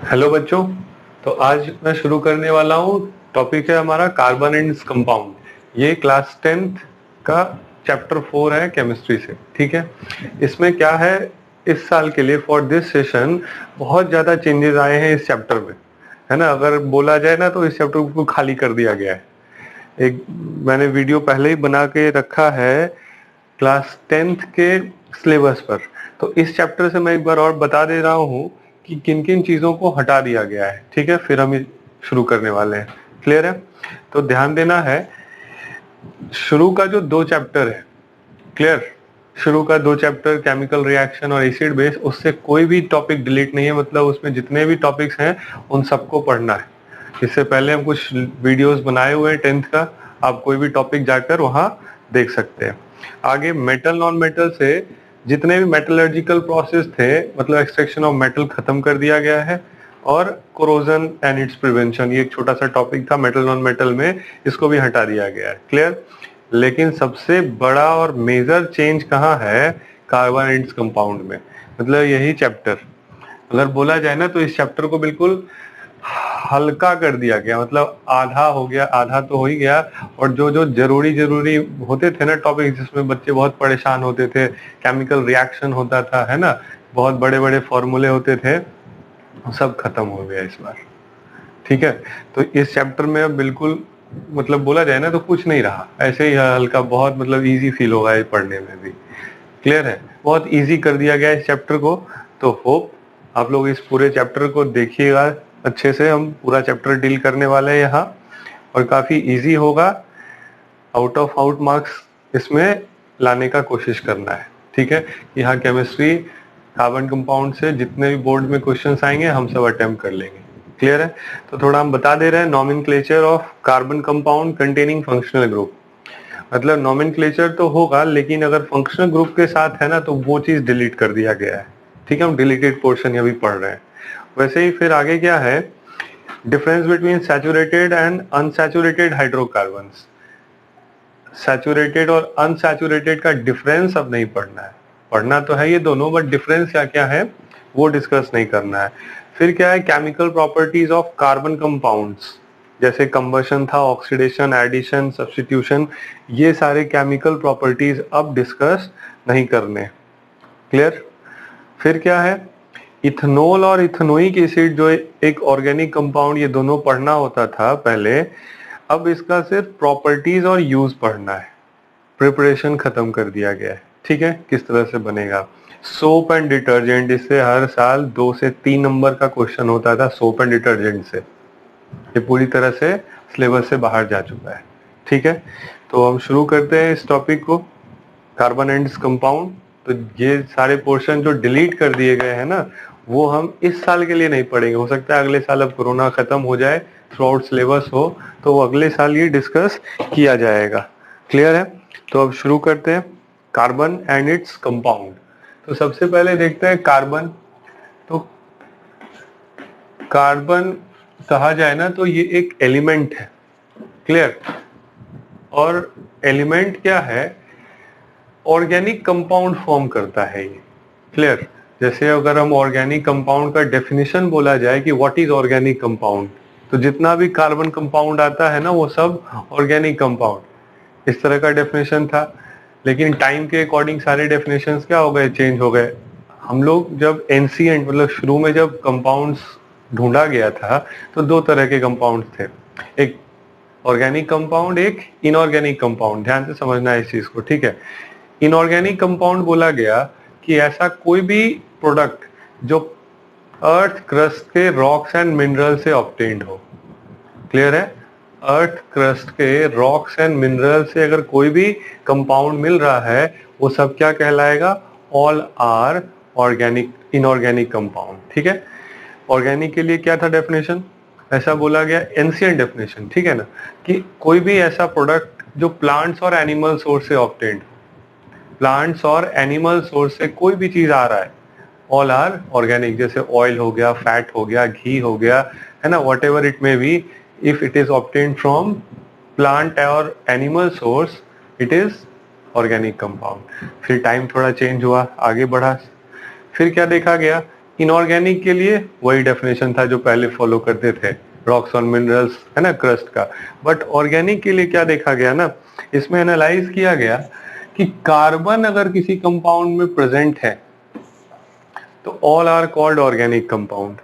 Hello बच्चों। तो आज मैं शुरू करने वाला हूँ। टॉपिक है हमारा कार्बन एंड कंपाउंड। ये क्लास 10th का चैप्टर 4 है केमिस्ट्री से। ठीक है, इसमें क्या है, इस साल के लिए फॉर दिस सेशन बहुत ज्यादा चेंजेस आए हैं इस चैप्टर में, है ना। अगर बोला जाए ना तो इस चैप्टर को खाली कर दिया गया है। एक मैंने वीडियो पहले ही बना के रखा है क्लास 10th के सिलेबस पर। तो इस चैप्टर से मैं एक बार और बता दे रहा हूँ कि किन किन चीजों को हटा दिया गया है। ठीक है, फिर हम शुरू करने वाले हैं। क्लियर है? तो ध्यान देना है, शुरू का जो 2 चैप्टर है, क्लियर, शुरू का 2 चैप्टर केमिकल रिएक्शन और एसिड बेस, उससे कोई भी टॉपिक डिलीट नहीं है। मतलब उसमें जितने भी टॉपिक्स हैं उन सबको पढ़ना है। इससे पहले हम कुछ वीडियोस बनाए हुए हैं 10th का, आप कोई भी टॉपिक जाकर वहां देख सकते हैं। आगे मेटल नॉन मेटल से जितने भी मेटलर्जिकल प्रोसेस थे, मतलब एक्सट्रैक्शन ऑफ मेटल खत्म कर दिया गया है। और कोरोजन एंड इट्स प्रिवेंशन, ये एक छोटा सा टॉपिक था मेटल नॉन मेटल में, इसको भी हटा दिया गया है। क्लियर? लेकिन सबसे बड़ा और मेजर चेंज कहाँ है? कार्बन एंड कंपाउंड में। मतलब यही चैप्टर, अगर बोला जाए ना तो इस चैप्टर को बिल्कुल हल्का कर दिया गया। मतलब आधा हो गया, आधा तो हो ही गया। और जो जो जरूरी जरूरी होते थे ना टॉपिक, जिसमें बच्चे बहुत परेशान होते थे, केमिकल रिएक्शन होता था, है ना, बहुत बड़े बड़े फॉर्मूले होते थे, सब खत्म हो गया इस बार। ठीक है, तो इस चैप्टर में अब बिल्कुल, मतलब बोला जाए ना तो कुछ नहीं रहा, ऐसे ही हल्का, बहुत मतलब इजी फील होगा ये पढ़ने में भी। क्लियर है? बहुत इजी कर दिया गया इस चैप्टर को। तो होप आप लोग इस पूरे चैप्टर को देखिएगा अच्छे से। हम पूरा चैप्टर डील करने वाले हैं यहाँ, और काफी इजी होगा। आउट ऑफ आउट मार्क्स इसमें लाने का कोशिश करना है। ठीक है, यहाँ केमिस्ट्री कार्बन कंपाउंड से जितने भी बोर्ड में क्वेश्चंस आएंगे हम सब अटेम्प्ट कर लेंगे। क्लियर है? तो थोड़ा हम बता दे रहे हैं nomenclature of carbon compound containing functional group. मतलब नॉमेनक्लेचर तो होगा, लेकिन अगर फंक्शनल ग्रुप के साथ है ना तो वो चीज डिलीट कर दिया गया है। ठीक है, हम डिलीटेड पोर्शन अभी पढ़ रहे हैं। वैसे ही फिर आगे क्या है, difference between saturated and unsaturated hydrocarbons. Saturated और अनसैचुरेटेड का डिफरेंस अब नहीं पढ़ना है। पढ़ना तो है ये दोनों, बट डिफरेंस क्या क्या है वो डिस्कस नहीं करना है। फिर क्या है, chemical properties of carbon compounds, जैसे कंबशन था, ऑक्सीडेशन, एडिशन, सब्स्टिट्यूशन, ये सारे केमिकल प्रॉपर्टीज अब डिस्कस नहीं करने। क्लियर? फिर क्या है, इथेनॉल और इथेनोइक एसिड जो एक ऑर्गेनिक कंपाउंड, ये दोनों पढ़ना होता था पहले। अब इसका सिर्फ प्रॉपर्टीज और यूज पढ़ना है। प्रिपरेशन खत्म कर दिया गया है। ठीक है, किस तरह से बनेगा। सोप एंड डिटर्जेंट, इससे हर साल 2 से 3 नंबर का क्वेश्चन होता था सोप एंड डिटर्जेंट से। ये पूरी तरह से सिलेबस से बाहर जा चुका है। ठीक है, तो हम शुरू करते हैं इस टॉपिक को, कार्बन एंड कंपाउंड। तो ये सारे पोर्शन जो डिलीट कर दिए गए हैं ना, वो हम इस साल के लिए नहीं पढ़ेंगे। हो सकता है अगले साल, अब कोरोना खत्म हो जाए, थ्रू आउट सिलेबस हो, तो वो अगले साल ये डिस्कस किया जाएगा। क्लियर है? तो अब शुरू करते हैं कार्बन एंड इट्स कंपाउंड। तो सबसे पहले देखते हैं कार्बन। तो कार्बन कहा जाए ना तो ये एक एलिमेंट है। क्लियर? और एलिमेंट क्या है, ऑर्गेनिक कंपाउंड फॉर्म करता है ये। क्लियर? जैसे अगर हम ऑर्गेनिक कंपाउंड का डेफिनेशन बोला जाए कि व्हाट इज ऑर्गेनिक कंपाउंड, तो जितना भी कार्बन कंपाउंड आता है ना वो सब ऑर्गेनिक कंपाउंड, इस तरह का डेफिनेशन था। लेकिन टाइम के अकॉर्डिंग सारे डेफिनेशंस क्या हो गए, चेंज हो गए। हम लोग जब एंशिएंट, मतलब शुरू में जब कंपाउंड्स ढूंढा गया था, तो 2 तरह के कंपाउंड्स थे, एक ऑर्गेनिक कंपाउंड, एक इनऑर्गेनिक कंपाउंड। ध्यान से समझना है इस चीज को। ठीक है, इनऑर्गेनिक कंपाउंड बोला गया कि ऐसा कोई भी प्रोडक्ट जो अर्थ क्रस्ट के रॉक्स एंड मिनरल से ऑब्टेन्ड हो। क्लियर है? अर्थ क्रस्ट के रॉक्स एंड मिनरल से अगर कोई भी कंपाउंड मिल रहा है, वो सब क्या कहलाएगा, all are organic, inorganic compound. ठीक है, ऑर्गेनिक के लिए क्या था डेफिनेशन, ऐसा बोला गया, एंशिएंट डेफिनेशन, ठीक है ना, कि कोई भी ऐसा प्रोडक्ट जो प्लांट्स और एनिमल सोर्स से ऑब्टेन्ड, प्लांट्स और एनिमल सोर्स से कोई भी चीज आ रहा है, ऑल आर ऑर्गेनिक। जैसे ऑयल हो गया, फैट हो गया, घी हो गया, है ना, whatever it may be, if it is obtained from plant और animal source, it is organic compound. फिर टाइम थोड़ा चेंज हुआ, आगे बढ़ा। फिर क्या देखा गया इनऑर्गेनिक के लिए वही डेफिनेशन था जो पहले फॉलो करते थे, रॉक्स और मिनरल्स, है ना, क्रस्ट का। बट ऑर्गेनिक के लिए क्या देखा गया ना, इसमें एनालाइज किया गया कि कार्बन अगर किसी कंपाउंड में प्रेजेंट है तो all are called organic compound.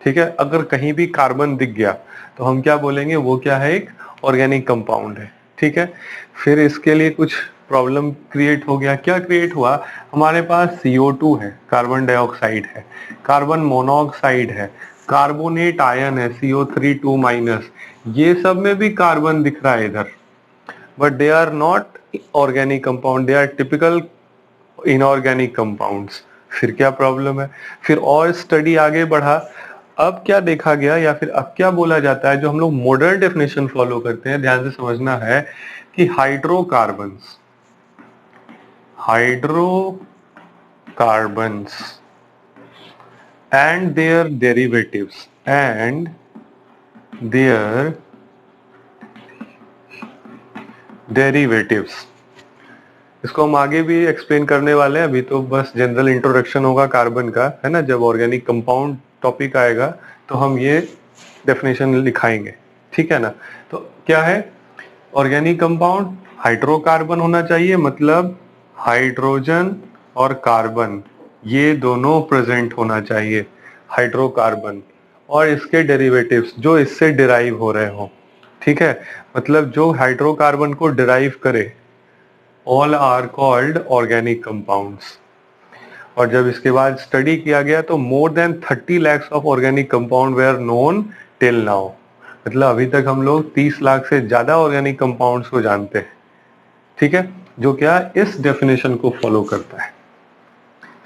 ठीक है, अगर कहीं भी कार्बन दिख गया तो हम क्या बोलेंगे, वो क्या है, एक ऑर्गेनिक कंपाउंड है। ठीक है, फिर इसके लिए कुछ प्रॉब्लम क्रिएट हो गया। क्या क्रिएट हुआ, हमारे पास CO2 है, कार्बन डाइऑक्साइड है, कार्बन मोनोऑक्साइड है, कार्बोनेट आयन है CO3 2 माइनस, ये सब में भी कार्बन दिख रहा है इधर, but they are not organic compound, they are typical inorganic compounds. फिर क्या प्रॉब्लम है, फिर और स्टडी आगे बढ़ा। अब क्या देखा गया, या फिर अब क्या बोला जाता है, जो हम लोग मॉडर्न डेफिनेशन फॉलो करते हैं, ध्यान से समझना है कि हाइड्रोकार्बन्स एंड देयर डेरिवेटिव्स, इसको हम आगे भी एक्सप्लेन करने वाले हैं, अभी तो बस जनरल इंट्रोडक्शन होगा कार्बन का, है ना। जब ऑर्गेनिक कंपाउंड टॉपिक आएगा तो हम ये डेफिनेशन लिखाएंगे, ठीक है ना। तो क्या है ऑर्गेनिक कंपाउंड, हाइड्रोकार्बन होना चाहिए, मतलब हाइड्रोजन और कार्बन ये दोनों प्रेजेंट होना चाहिए, हाइड्रोकार्बन, और इसके डेरिवेटिव्स जो इससे डिराइव हो रहे हो। ठीक है, मतलब जो हाइड्रोकार्बन को डिराइव करे, all are called organic compounds. और जब इसके बाद स्टडी किया गया तो more than 30 lakhs of organic compound were known till now, मतलब अभी तक हम लोग 30 लाख से ज्यादा ऑर्गेनिक कंपाउंड्स को जानते हैं। ठीक है, जो क्या इस डेफिनेशन को फॉलो करता है।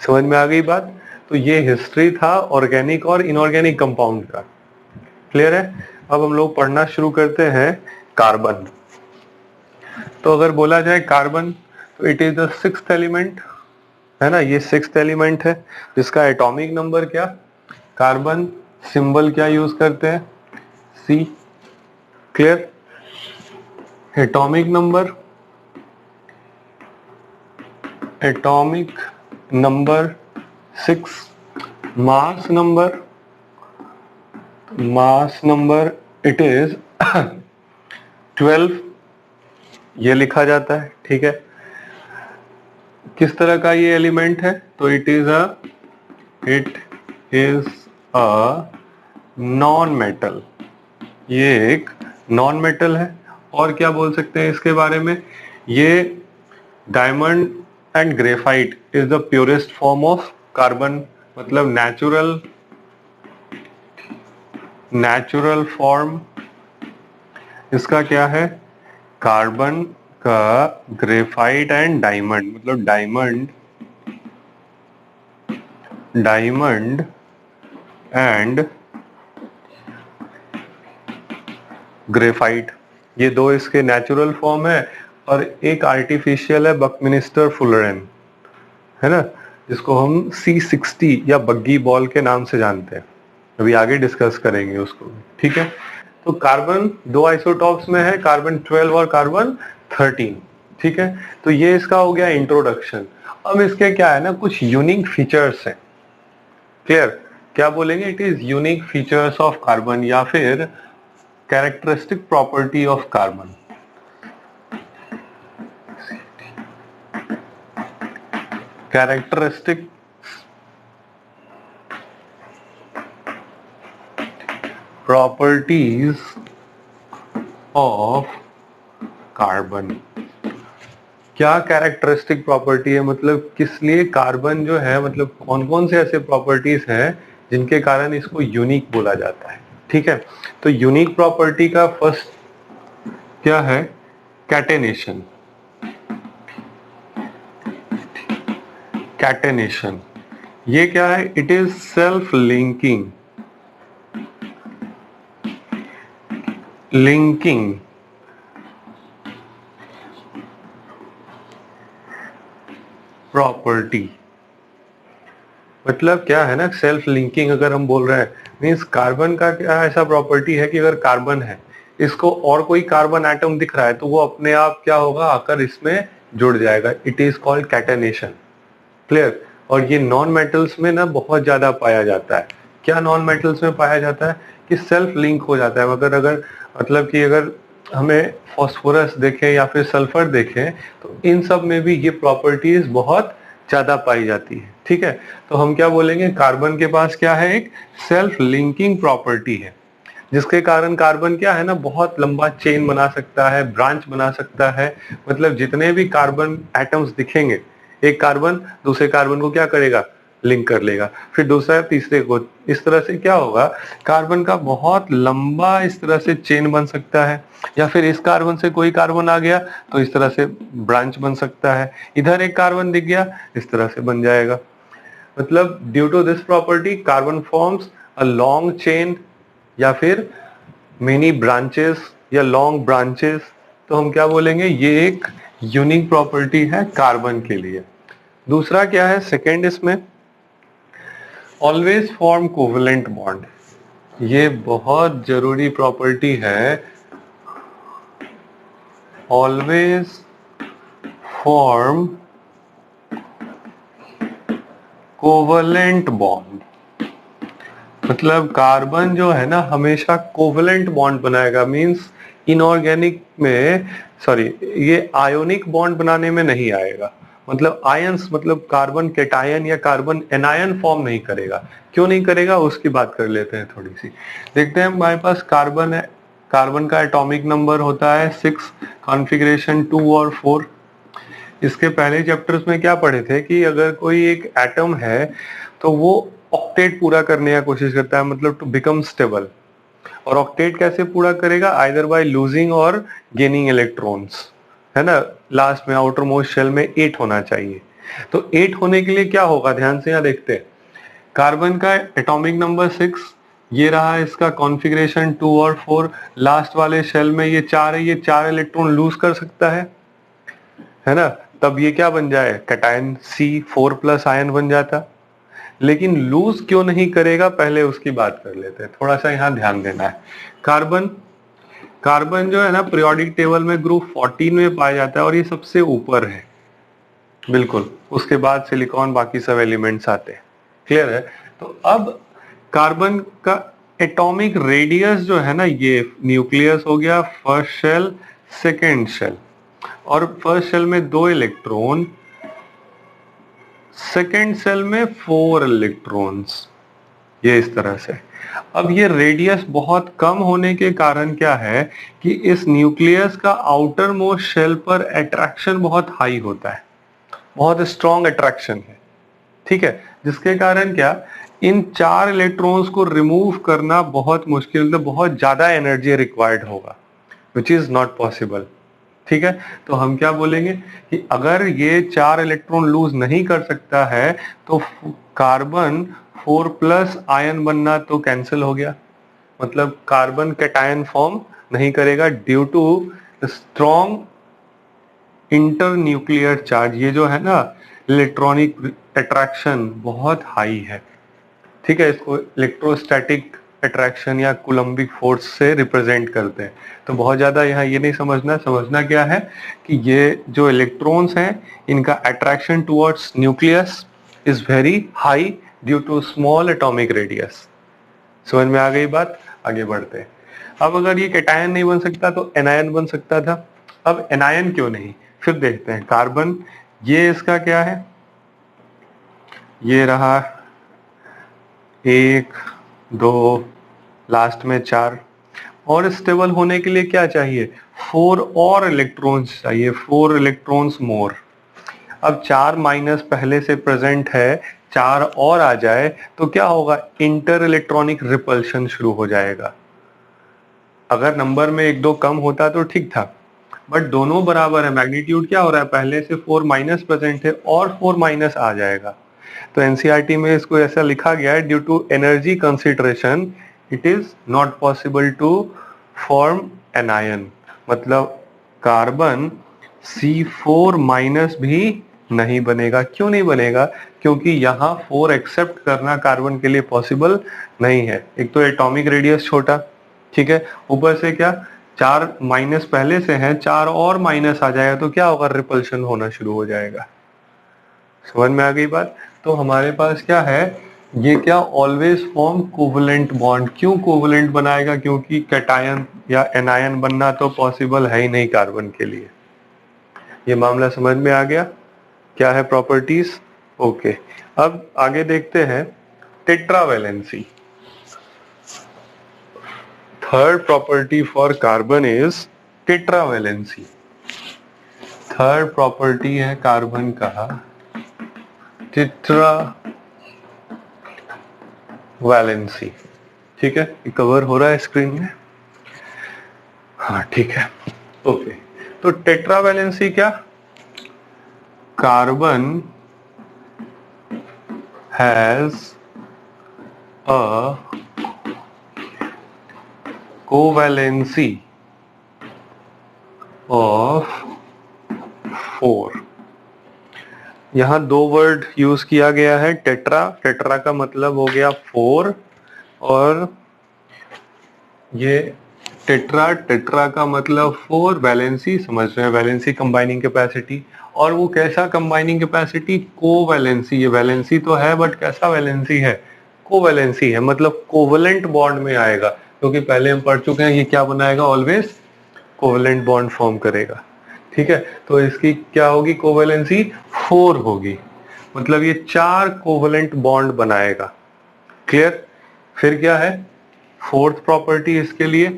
समझ में आ गई बात। तो ये हिस्ट्री था ऑर्गेनिक और इनऑर्गेनिक कंपाउंड का। क्लियर है। अब हम लोग पढ़ना शुरू करते हैं कार्बन। तो अगर बोला जाए कार्बन, तो it is the 6th element, है ना, ये 6th एलिमेंट है, जिसका एटॉमिक नंबर क्या, कार्बन सिंबल क्या यूज करते हैं, C। Clear, atomic number 6, mass number it is 12, ये लिखा जाता है। ठीक है, किस तरह का ये एलिमेंट है, तो it is a non metal, ये एक नॉन मेटल है। और क्या बोल सकते हैं इसके बारे में, ये diamond and graphite is the purest form of carbon, मतलब नेचुरल फॉर्म इसका क्या है, कार्बन का ग्रेफाइट एंड डायमंड, मतलब डायमंड एंड ग्रेफाइट, ये दो इसके नेचुरल फॉर्म है, और एक आर्टिफिशियल है बकमिनिस्टर फुलरेन, है ना, जिसको हम C60 या बग्गी बॉल के नाम से जानते हैं। अभी आगे डिस्कस करेंगे उसको। ठीक है, तो कार्बन दो आइसोटॉप्स में है, कार्बन 12 और कार्बन 13। ठीक है, तो ये इसका हो गया इंट्रोडक्शन। अब इसके क्या है ना, कुछ यूनिक फीचर्स हैं। क्लियर, क्या बोलेंगे, it is unique features of carbon, या फिर characteristic property of carbon. Characteristic properties of carbon. क्या कैरेक्टरिस्टिक प्रॉपर्टी है, मतलब किस लिए कार्बन जो है, मतलब कौन कौन से ऐसे प्रॉपर्टीज हैं जिनके कारण इसको यूनिक बोला जाता है। ठीक है, तो यूनिक प्रॉपर्टी का फर्स्ट क्या है, कैटेनेशन। कैटेनेशन ये क्या है, it is self linking property. मतलब क्या है ना, सेल्फ लिंकिंग अगर हम बोल रहे हैं, मीन्स कार्बन का क्या ऐसा प्रॉपर्टी है कि अगर कार्बन है, इसको और कोई कार्बन एटम दिख रहा है, तो वो अपने आप क्या होगा, आकर इसमें जुड़ जाएगा। It is called catenation. Clear, और ये नॉन मेटल्स में ना बहुत ज्यादा पाया जाता है। क्या नॉन मेटल्स में पाया जाता है कि सेल्फ लिंक हो जाता है। मगर अगर मतलब कि अगर हमें फास्फोरस देखें या फिर सल्फर देखें तो इन सब में भी ये प्रॉपर्टीज बहुत ज्यादा पाई जाती है। ठीक है, तो हम क्या बोलेंगे, कार्बन के पास क्या है, एक सेल्फ लिंकिंग प्रॉपर्टी है, जिसके कारण कार्बन क्या है ना, बहुत लंबा चेन बना सकता है, ब्रांच बना सकता है। मतलब जितने भी कार्बन एटम्स दिखेंगे, एक कार्बन दूसरे कार्बन को क्या करेगा, लिंक कर लेगा, फिर दूसरा तीसरे को। इस तरह से क्या होगा, कार्बन का बहुत लंबा इस तरह से चेन बन सकता है। या फिर इस कार्बन से कोई कार्बन आ गया तो इस तरह से ब्रांच बन सकता है, इधर एक कार्बन दिख गया इस तरह से बन जाएगा। मतलब due to this property carbon forms a long chain या फिर मेनी ब्रांचेस या लॉन्ग ब्रांचेस। तो हम क्या बोलेंगे, ये एक यूनिक प्रॉपर्टी है कार्बन के लिए। दूसरा क्या है, सेकेंड, इसमें ऑलवेज फॉर्म कोवेलेंट बॉन्ड। ये बहुत जरूरी प्रॉपर्टी है, ऑलवेज फॉर्म कोवेलेंट बॉन्ड। मतलब कार्बन जो है ना हमेशा कोवेलेंट बॉन्ड बनाएगा, मींस इनऑर्गेनिक में, सॉरी, ये आयोनिक बॉन्ड बनाने में नहीं आएगा। मतलब आयंस, मतलब कार्बन कैटायन या कार्बन एनायन फॉर्म नहीं करेगा। क्यों नहीं करेगा उसकी बात कर लेते हैं थोड़ी सी। देखते हैं हमारे पास कार्बन है, कार्बन का एटॉमिक नंबर होता है 6, कॉन्फ़िगरेशन 2 और 4। इसके पहले चैप्टर्स में क्या पढ़े थे कि अगर कोई एक एटम है तो वो ऑक्टेट पूरा करने की कोशिश करता है, मतलब टू बिकम स्टेबल। और ऑक्टेट कैसे पूरा करेगा, आइदर बाय लूजिंग और गेनिंग इलेक्ट्रॉन्स, है ना। लास्ट में आउटर मोस्ट शेल में 8 होना चाहिए। तो 8 होने के लिए क्या होगा, ध्यान से यहाँ देखते हैं। कार्बन का एटॉमिक नंबर 6, ये रहा इसका कॉन्फ़िगरेशन 2 और 4। लास्ट वाले शेल में ये 4 है, ये 4 इलेक्ट्रॉन लूज कर सकता है ना। तब ये क्या बन जाए, कैटायन C4+ आयन बन जाता। लेकिन लूज क्यों नहीं करेगा, पहले उसकी बात कर लेते हैं, थोड़ा सा यहाँ ध्यान देना है। कार्बन, कार्बन जो है ना पीरियोडिक टेबल में ग्रुप 14 में पाया जाता है और ये सबसे ऊपर है, बिल्कुल। उसके बाद सिलिकॉन, बाकी सब एलिमेंट्स आते हैं। क्लियर है। तो अब कार्बन का एटॉमिक रेडियस जो है ना, ये न्यूक्लियस हो गया, फर्स्ट शेल, सेकेंड शेल। और फर्स्ट शेल में 2 इलेक्ट्रॉन, सेकेंड सेल में 4 इलेक्ट्रॉन्स, ये इस तरह से। अब ये रेडियस बहुत कम होने के कारण क्या है कि इस न्यूक्लियस का आउटर मोस्ट शेल पर अट्रैक्शन बहुत हाई होता है, बहुत स्ट्रॉन्ग अट्रैक्शन है। ठीक है, जिसके कारण क्या, इन 4 इलेक्ट्रॉन्स को रिमूव करना बहुत मुश्किल, मतलब बहुत ज्यादा एनर्जी रिक्वायर्ड होगा, विच इज नॉट पॉसिबल। ठीक है, तो हम क्या बोलेंगे कि अगर ये 4 इलेक्ट्रॉन लूज नहीं कर सकता है तो कार्बन 4+ आयन बनना तो कैंसिल हो गया। मतलब कार्बन कैटायन फॉर्म नहीं करेगा due to strong inter nuclear charge. ये जो है ना इलेक्ट्रॉनिक अट्रैक्शन बहुत हाई है। ठीक है, इसको इलेक्ट्रोस्टैटिक अट्रैक्शन या कूलम्बिक फोर्स से रिप्रेजेंट करते हैं। तो बहुत ज्यादा यहाँ ये नहीं समझना, समझना क्या है कि ये जो इलेक्ट्रॉन्स हैं इनका attraction towards nucleus is very high due to small atomic radius. समझ में आ गई बात, आगे बढ़ते हैं। अब अगर ये कैटायन नहीं बन सकता तो एनायन बन सकता था। अब एनायन क्यों नहीं, फिर देखते हैं। कार्बन, ये इसका क्या है, ये रहा 1, 2, लास्ट में 4। और स्टेबल होने के लिए क्या चाहिए, 4 और इलेक्ट्रॉन्स चाहिए, 4 इलेक्ट्रॉन्स मोर। अब 4 माइनस पहले से प्रेजेंट है, 4 और आ जाए तो क्या होगा, इंटर इलेक्ट्रॉनिक रिपल्शन शुरू हो जाएगा। अगर नंबर में 1-2 कम होता तो ठीक था, बट दोनों बराबर है। मैग्नीट्यूड क्या हो रहा है, पहले से 4 माइनस प्रेजेंट है और 4 माइनस आ जाएगा। तो एनसीईआरटी में इसको ऐसा लिखा गया है, due to energy consideration it is not possible to form an ion. मतलब कार्बन C4 माइनस भी नहीं बनेगा। क्यों नहीं बनेगा, क्योंकि यहाँ 4 एक्सेप्ट करना कार्बन के लिए पॉसिबल नहीं है। एक तो एटॉमिक रेडियस छोटा, ठीक है, ऊपर से क्या 4 माइनस पहले से है, 4 और माइनस आ जाएगा तो क्या होगा, रिपल्शन होना शुरू हो जाएगा। समझ में आ गई बात। तो हमारे पास क्या है, ये क्या ऑलवेज फॉर्म कोवलेंट बॉन्ड। क्यों कोवलेंट बनाएगा, क्योंकि कैटायन या एनायन बनना तो पॉसिबल है ही नहीं कार्बन के लिए। ये मामला समझ में आ गया, क्या है प्रॉपर्टीज। ओके, अब आगे देखते हैं tetravalency. Third property for carbon is tetravalency. Third property है कार्बन का टेट्रावैलेंसी। ठीक है, ये कवर हो रहा है स्क्रीन में, हाँ ठीक है। ओके, तो टेट्रावैलेंसी क्या, carbon has a covalency of 4। यहां दो वर्ड यूज किया गया है, टेट्रा। टेट्रा का मतलब हो गया 4, और ये टेट्रा, टेट्रा का मतलब 4, वैलेंसी समझ रहे हैं, वैलेंसी कंबाइनिंग कैपेसिटी। और वो कैसा कंबाइनिंग कैपेसिटी, कोवैलेंसी। ये वैलेंसी तो है बट कैसा वैलेंसी है, कोवैलेंसी है, मतलब कोवलेंट बॉन्ड में आएगा। क्योंकि पहले हम पढ़ चुके हैं ये क्या बनाएगा, ऑलवेज कोवलेंट बॉन्ड फॉर्म करेगा। ठीक है, तो इसकी क्या होगी, कोवैलेंसी 4 होगी, मतलब ये 4 कोवलेंट बॉन्ड बनाएगा। क्लियर। फिर क्या है फोर्थ प्रॉपर्टी इसके लिए,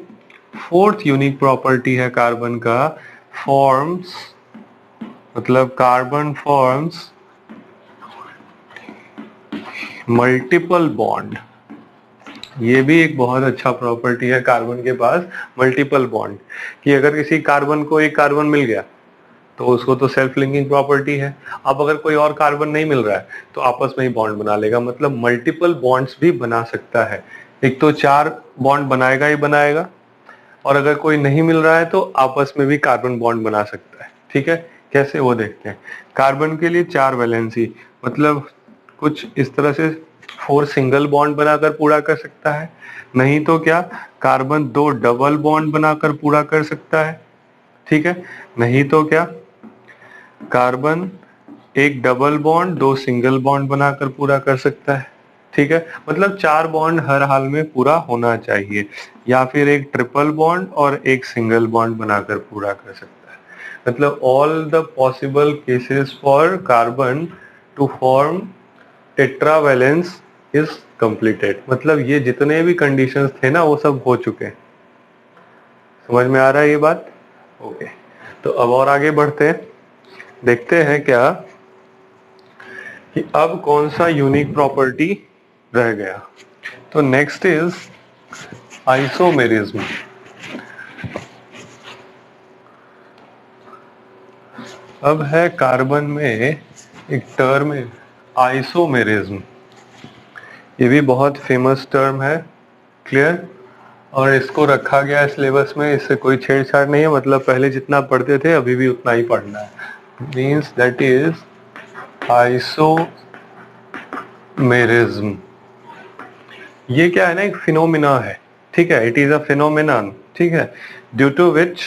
फोर्थ यूनिक प्रॉपर्टी है कार्बन का, फॉर्म्स, मतलब कार्बन फॉर्म्स मल्टीपल बॉन्ड। ये भी एक बहुत अच्छा प्रॉपर्टी है कार्बन के पास, मल्टीपल बॉन्ड। कि अगर किसी कार्बन को एक कार्बन मिल गया तो उसको तो सेल्फ लिंकिंग प्रॉपर्टी है। अब अगर कोई और कार्बन नहीं मिल रहा है तो आपस में ही बॉन्ड बना लेगा, मतलब मल्टीपल बॉन्ड्स भी बना सकता है। एक तो 4 बॉन्ड बनाएगा ही बनाएगा, और अगर कोई नहीं मिल रहा है तो आपस में भी कार्बन बॉन्ड बना सकता है। ठीक है, कैसे वो देखते हैं। कार्बन के लिए 4 वैलेंसी, मतलब कुछ इस तरह से 4 सिंगल बॉन्ड बनाकर पूरा कर सकता है, नहीं तो क्या कार्बन 2 डबल बॉन्ड बनाकर पूरा कर सकता है। ठीक है, नहीं तो क्या कार्बन एक डबल बॉन्ड 2 सिंगल बॉन्ड बनाकर पूरा कर सकता है। ठीक है, मतलब 4 बॉन्ड हर हाल में पूरा होना चाहिए, या फिर एक ट्रिपल बॉन्ड और एक सिंगल बॉन्ड बनाकर पूरा कर सकता है। मतलब all the possible cases for carbon to form tetravalence is completed. मतलब ये जितने भी कंडीशंस थे ना वो सब हो चुके हैं। समझ में आ रहा है ये बात। ओके, तो अब और आगे बढ़ते हैं, देखते हैं क्या कि अब कौन सा यूनिक प्रॉपर्टी रह गया। तो नेक्स्ट इज आइसोमेरिज्म। अब है कार्बन में एक टर्म है आइसोमेरिज्म। ये भी बहुत फेमस टर्म है। क्लियर। और इसको रखा गया है सिलेबस में, इससे कोई छेड़छाड़ नहीं है, मतलब पहले जितना पढ़ते थे अभी भी उतना ही पढ़ना है। Means that is isomerism. ये क्या है ना, एक फिनोमिना है। ठीक है, इट इज अ फिनोमिनन। ठीक है, due to which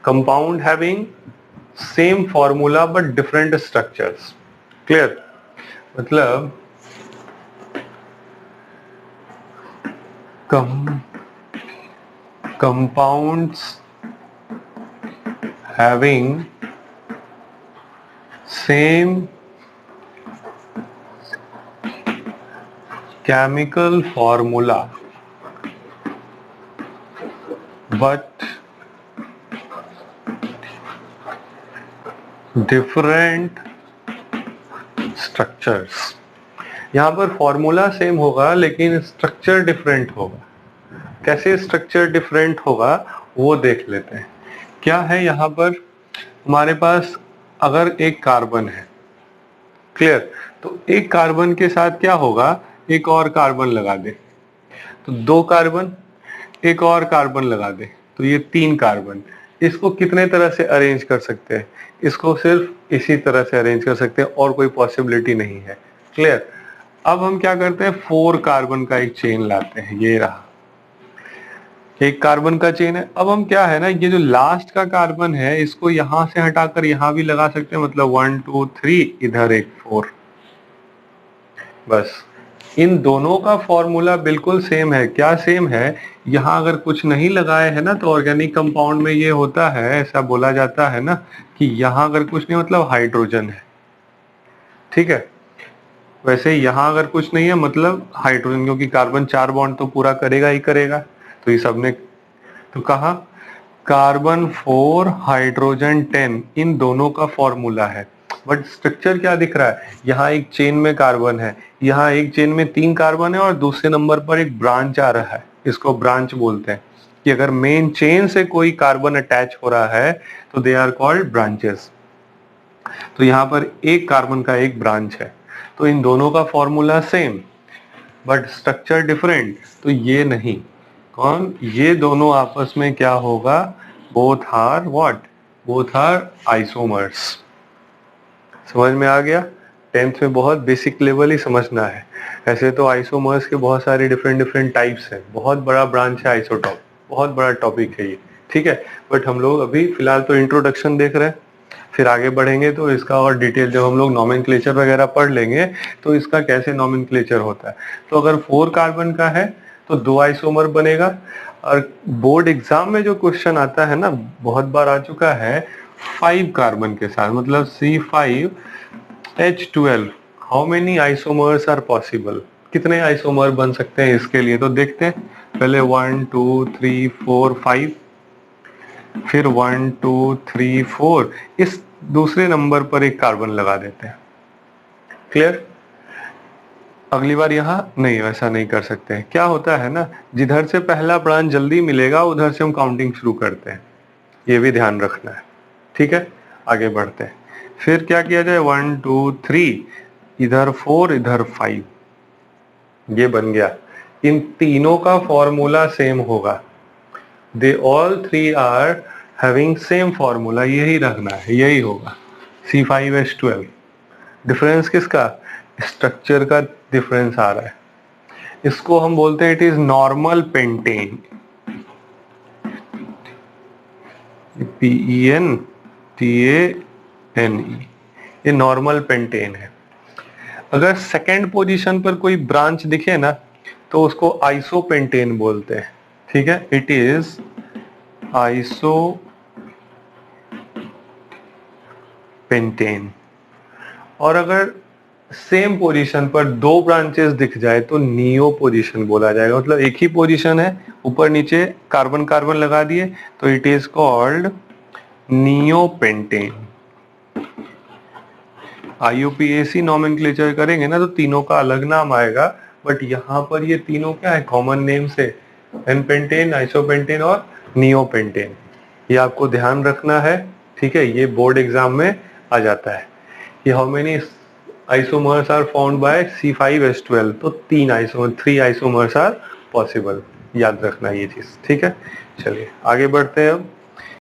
compound having same formula but different structures. Clear, मतलब compounds having same chemical formula but different structures। यहां पर फॉर्मूला सेम होगा लेकिन स्ट्रक्चर डिफरेंट होगा। कैसे स्ट्रक्चर डिफरेंट होगा वो देख लेते हैं। क्या है यहाँ पर हमारे पास, अगर एक कार्बन है, क्लियर, तो एक कार्बन के साथ क्या होगा, एक और कार्बन लगा दे तो 2 कार्बन, एक और कार्बन लगा दे तो ये 3 कार्बन। इसको कितने तरह से अरेंज कर सकते हैं, इसको सिर्फ इसी तरह से अरेंज कर सकते हैं, और कोई पॉसिबिलिटी नहीं है। क्लियर। अब हम क्या करते हैं, 4 कार्बन का एक चेन लाते हैं, ये रहा। एक कार्बन का चेन है। अब हम क्या है ना, ये जो लास्ट का कार्बन है इसको यहां से हटाकर यहां भी लगा सकते हैं, मतलब 1 2 3, इधर एक 4। बस इन दोनों का फॉर्मूला बिल्कुल सेम है। क्या सेम है? यहाँ अगर कुछ नहीं लगाए है ना तो ऑर्गेनिक कंपाउंड में ये होता है, ऐसा बोला जाता है ना कि यहाँ अगर कुछ नहीं मतलब हाइड्रोजन है, ठीक है। वैसे यहाँ अगर कुछ नहीं है मतलब हाइड्रोजन, क्योंकि कार्बन 4 बॉन्ड तो पूरा करेगा ही करेगा। तो ये सबने तो कहा कार्बन 4 हाइड्रोजन 10, इन दोनों का फॉर्मूला है। बट स्ट्रक्चर क्या दिख रहा है, यहाँ एक चेन में कार्बन है, यहाँ एक चेन में 3 कार्बन है और दूसरे नंबर पर एक ब्रांच आ रहा है। इसको ब्रांच बोलते हैं कि अगर मेन चेन से कोई कार्बन अटैच हो रहा है तो दे आर कॉल्ड ब्रांचेस। तो यहाँ पर एक कार्बन का एक ब्रांच है, तो इन दोनों का formula same but structure different. तो ये नहीं, कौन, ये दोनों आपस में क्या होगा, both are what, both are isomers. समझ में आ गया? 10th में बहुत बेसिक लेवल ही समझना है। ऐसे तो आइसोमर्स के बहुत सारे डिफरेंट डिफरेंट टाइप्स हैं, बहुत बड़ा ब्रांच है आइसोटॉप, बहुत बड़ा टॉपिक है ये, ठीक है। बट हम लोग अभी फिलहाल तो इंट्रोडक्शन देख रहे हैं, फिर आगे बढ़ेंगे तो इसका और डिटेल जब हम लोग नॉमेनक्लेचर वगैरह पढ़ लेंगे तो इसका कैसे नॉमेनक्लेचर होता है। तो अगर 4 कार्बन का है तो 2 आइसोमर बनेगा। और बोर्ड एग्जाम में जो क्वेश्चन आता है ना, बहुत बार आ चुका है, 5 कार्बन के साथ, मतलब C5H12, how many isomers are possible, कितने आइसोमर बन सकते हैं इसके लिए। तो देखते हैं पहले 1 2 3 4 5, फिर 1 2 3 4, इस दूसरे नंबर पर एक कार्बन लगा देते हैं। क्लियर? अगली बार यहाँ नहीं, वैसा नहीं कर सकते हैं। क्या होता है ना, जिधर से पहला ब्रांच जल्दी मिलेगा उधर से हम काउंटिंग शुरू करते हैं, ये भी ध्यान रखना है, ठीक है। आगे बढ़ते हैं, फिर क्या किया जाए, 1 2 3, इधर 4 इधर 5, ये बन गया। इन तीनों का फॉर्मूला सेम होगा, they all 3 are having same formula, यही रखना है, यही होगा C5H12। डिफरेंस किसका, स्ट्रक्चर का डिफरेंस आ रहा है। इसको हम बोलते हैं it is normal pentane, PENTANE, ये नॉर्मल पेंटेन है। अगर सेकेंड पोजीशन पर कोई ब्रांच दिखे ना तो उसको आइसोपेंटेन बोलते हैं, ठीक है। It is isopentane. और अगर सेम पोजीशन पर 2 ब्रांचेस दिख जाए तो नियो पोजीशन बोला जाएगा, मतलब एक ही पोजीशन है, ऊपर नीचे कार्बन कार्बन लगा दिए, तो it is called neopentane. IUPAC nomenclature करेंगे ना तो तीनों का अलग नाम आएगा, बट यहाँ पर ये तीनों क्या है, कॉमन नेम से, एनपेंटेन, आइसोपेंटेन और नियोपेंटेन। ये आपको ध्यान रखना है, ठीक है। ये बोर्ड एग्जाम में आ जाता है कि how many isomers are found by C5H12, तो 3 आइसोमर, 3 आइसोमर्स आर पॉसिबल, याद रखना ये चीज, ठीक है। चलिए आगे बढ़ते हैं अब।